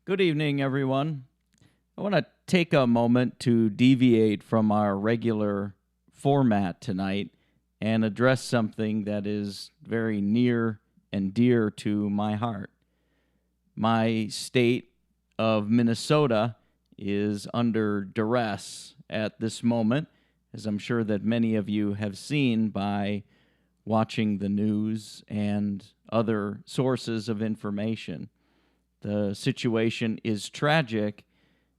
Good evening, everyone. I want to take a moment to deviate from our regular format tonight and address something that is very near and dear to my heart. My state of Minnesota is under duress at this moment, as I'm sure that many of you have seen by watching the news and other sources of information. The situation is tragic,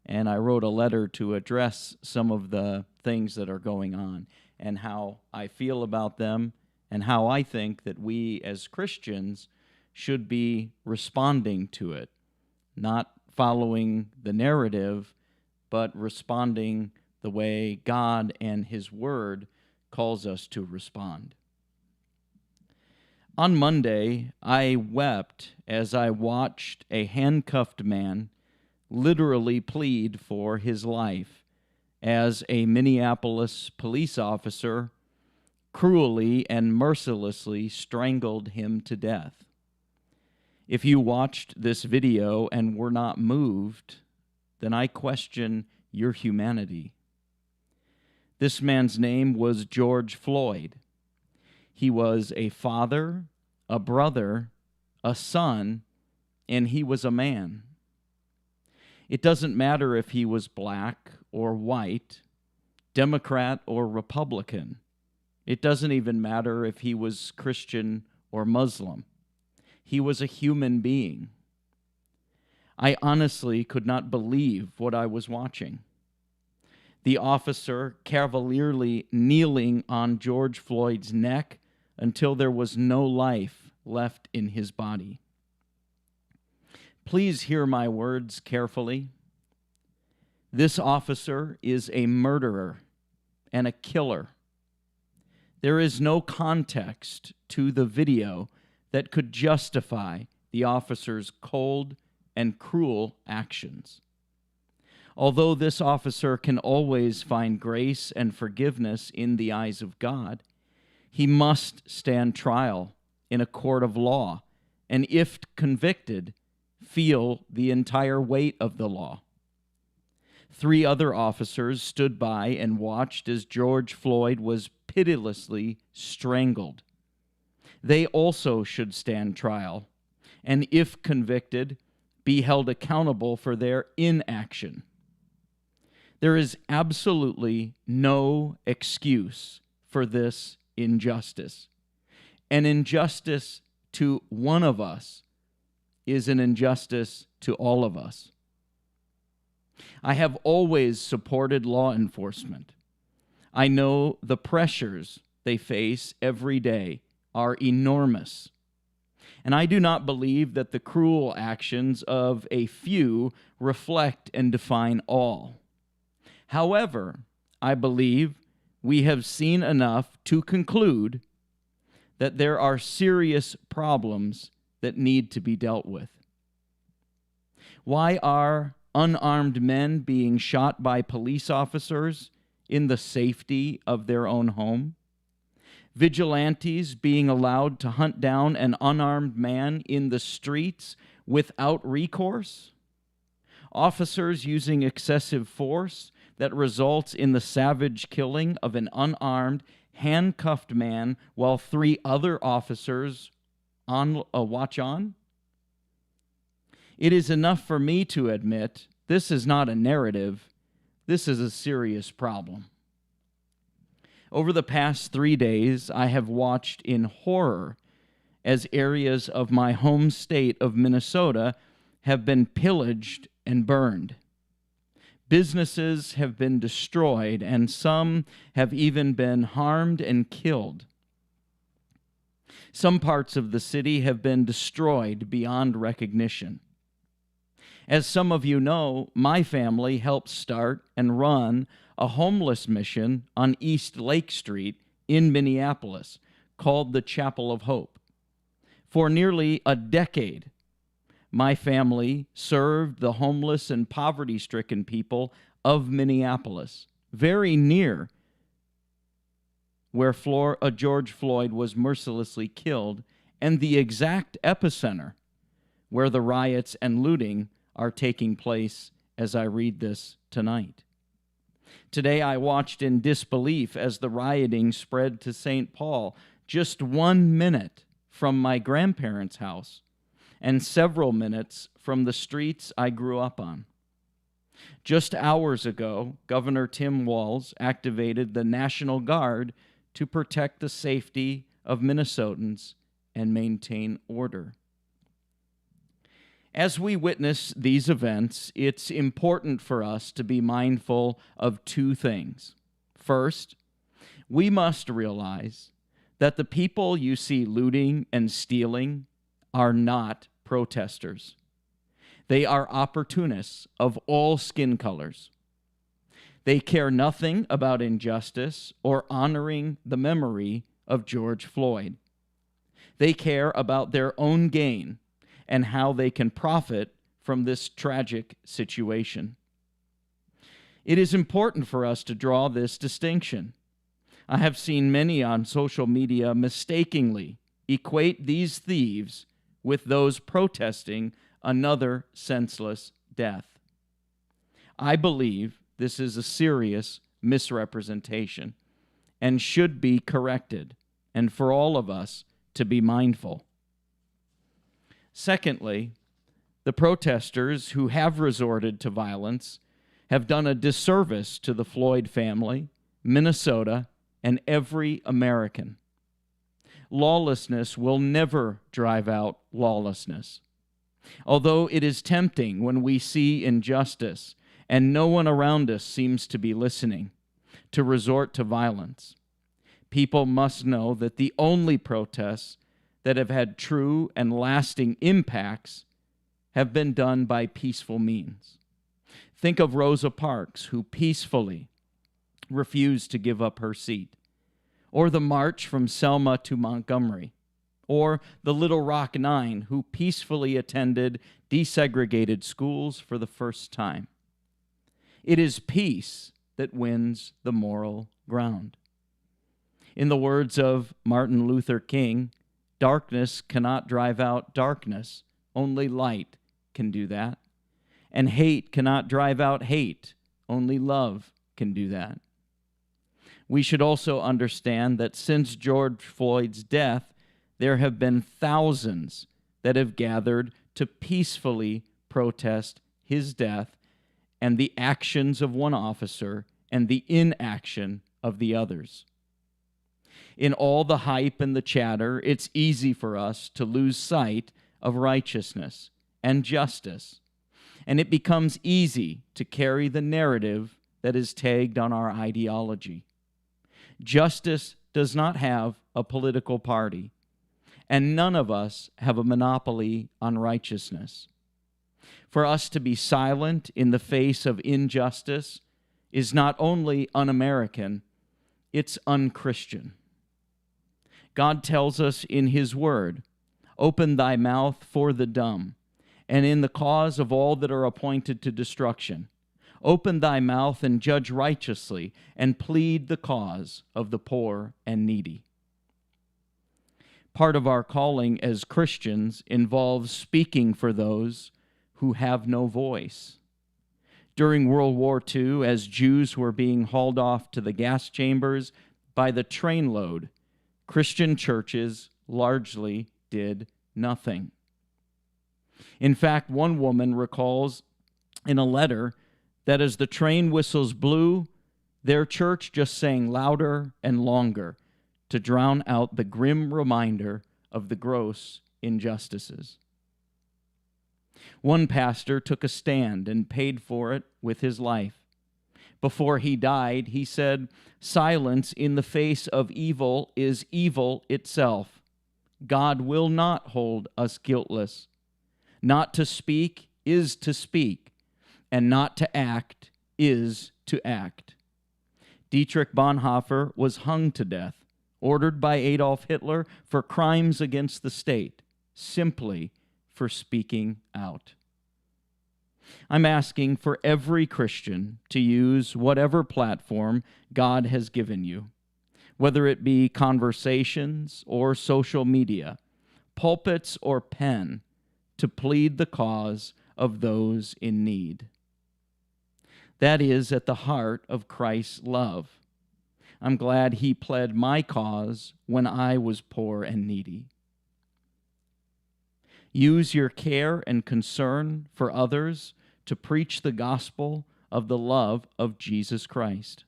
and I wrote a letter to address some of the things that are going on and how I feel about them and how I think that we as Christians should be responding to it, not following the narrative, but responding the way God and His Word calls us to respond. On Monday, I wept as I watched a handcuffed man literally plead for his life as a Minneapolis police officer cruelly and mercilessly strangled him to death. If you watched this video and were not moved, then I question your humanity. This man's name was George Floyd. He was a father, a brother, a son, and he was a man. It doesn't matter if he was black or white, Democrat or Republican. It doesn't even matter if he was Christian or Muslim. He was a human being. I honestly could not believe what I was watching. The officer cavalierly kneeling on George Floyd's neck until there was no life left in his body. Please hear my words carefully. This officer is a murderer and a killer. There is no context to the video that could justify the officer's cold and cruel actions. Although this officer can always find grace and forgiveness in the eyes of God, he must stand trial in a court of law, and if convicted, feel the entire weight of the law. 3 other officers stood by and watched as George Floyd was pitilessly strangled. They also should stand trial, and if convicted, be held accountable for their inaction. There is absolutely no excuse for this injustice. An injustice to one of us is an injustice to all of us. I have always supported law enforcement. I know the pressures they face every day are enormous. And I do not believe that the cruel actions of a few reflect and define all. However, I believe we have seen enough to conclude that there are serious problems that need to be dealt with. Why are unarmed men being shot by police officers in the safety of their own home? Vigilantes being allowed to hunt down an unarmed man in the streets without recourse? Officers using excessive force that results in the savage killing of an unarmed, handcuffed man while 3 other officers watch on? It is enough for me to admit this is not a narrative. This is a serious problem. Over the past 3 days, I have watched in horror as areas of my home state of Minnesota have been pillaged and burned. Businesses have been destroyed, and some have even been harmed and killed. Some parts of the city have been destroyed beyond recognition. As some of you know, my family helped start and run a homeless mission on East Lake Street in Minneapolis called the Chapel of Hope. For nearly a decade, my family served the homeless and poverty-stricken people of Minneapolis, very near where George Floyd was mercilessly killed, and the exact epicenter where the riots and looting are taking place as I read this tonight. Today I watched in disbelief as the rioting spread to St. Paul, just 1 minute from my grandparents' house and several minutes from the streets I grew up on. Just hours ago, Governor Tim Walz activated the National Guard to protect the safety of Minnesotans and maintain order. As we witness these events, it's important for us to be mindful of two things. First, we must realize that the people you see looting and stealing are not protesters. They are opportunists of all skin colors. They care nothing about injustice or honoring the memory of George Floyd. They care about their own gain and how they can profit from this tragic situation. It is important for us to draw this distinction. I have seen many on social media mistakenly equate these thieves with those protesting another senseless death. I believe this is a serious misrepresentation and should be corrected, and for all of us to be mindful. Secondly, the protesters who have resorted to violence have done a disservice to the Floyd family, Minnesota, and every American. Lawlessness will never drive out lawlessness. Although it is tempting when we see injustice and no one around us seems to be listening, to resort to violence, people must know that the only protests that have had true and lasting impacts have been done by peaceful means. Think of Rosa Parks, who peacefully refused to give up her seat, or the march from Selma to Montgomery, or the Little Rock Nine, who peacefully attended desegregated schools for the first time. It is peace that wins the moral ground. In the words of Martin Luther King, darkness cannot drive out darkness, only light can do that. And hate cannot drive out hate, only love can do that. We should also understand that since George Floyd's death, there have been thousands that have gathered to peacefully protest his death and the actions of one officer and the inaction of the others. In all the hype and the chatter, it's easy for us to lose sight of righteousness and justice, and it becomes easy to carry the narrative that is tagged on our ideology. Justice does not have a political party, and none of us have a monopoly on righteousness. For us to be silent in the face of injustice is not only un-American, it's un-Christian. God tells us in His Word, "Open thy mouth for the dumb, and in the cause of all that are appointed to destruction. Open thy mouth and judge righteously, and plead the cause of the poor and needy." Part of our calling as Christians involves speaking for those who have no voice. During World War II, as Jews were being hauled off to the gas chambers by the trainload, Christian churches largely did nothing. In fact, one woman recalls in a letter that as the train whistles blew, their church just sang louder and longer to drown out the grim reminder of the gross injustices. One pastor took a stand and paid for it with his life. Before he died, he said, "Silence in the face of evil is evil itself. God will not hold us guiltless. Not to speak is to speak, and not to act is to act." Dietrich Bonhoeffer was hung to death, ordered by Adolf Hitler for crimes against the state, simply for speaking out. I'm asking for every Christian to use whatever platform God has given you, whether it be conversations or social media, pulpits or pen, to plead the cause of those in need. That is at the heart of Christ's love. I'm glad he pled my cause when I was poor and needy. Use your care and concern for others to preach the gospel of the love of Jesus Christ.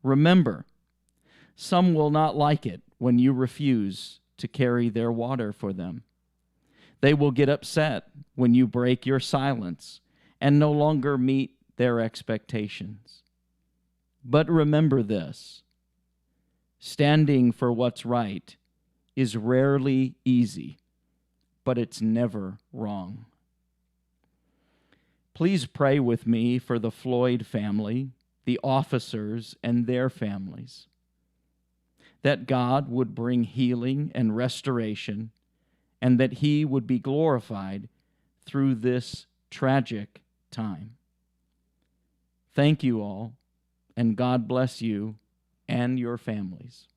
Remember, some will not like it when you refuse to carry their water for them. They will get upset when you break your silence and no longer meet their expectations. But remember this: standing for what's right is rarely easy, but it's never wrong. Please pray with me for the Floyd family, the officers, and their families, that God would bring healing and restoration, and that he would be glorified through this tragic time. Thank you all, and God bless you and your families.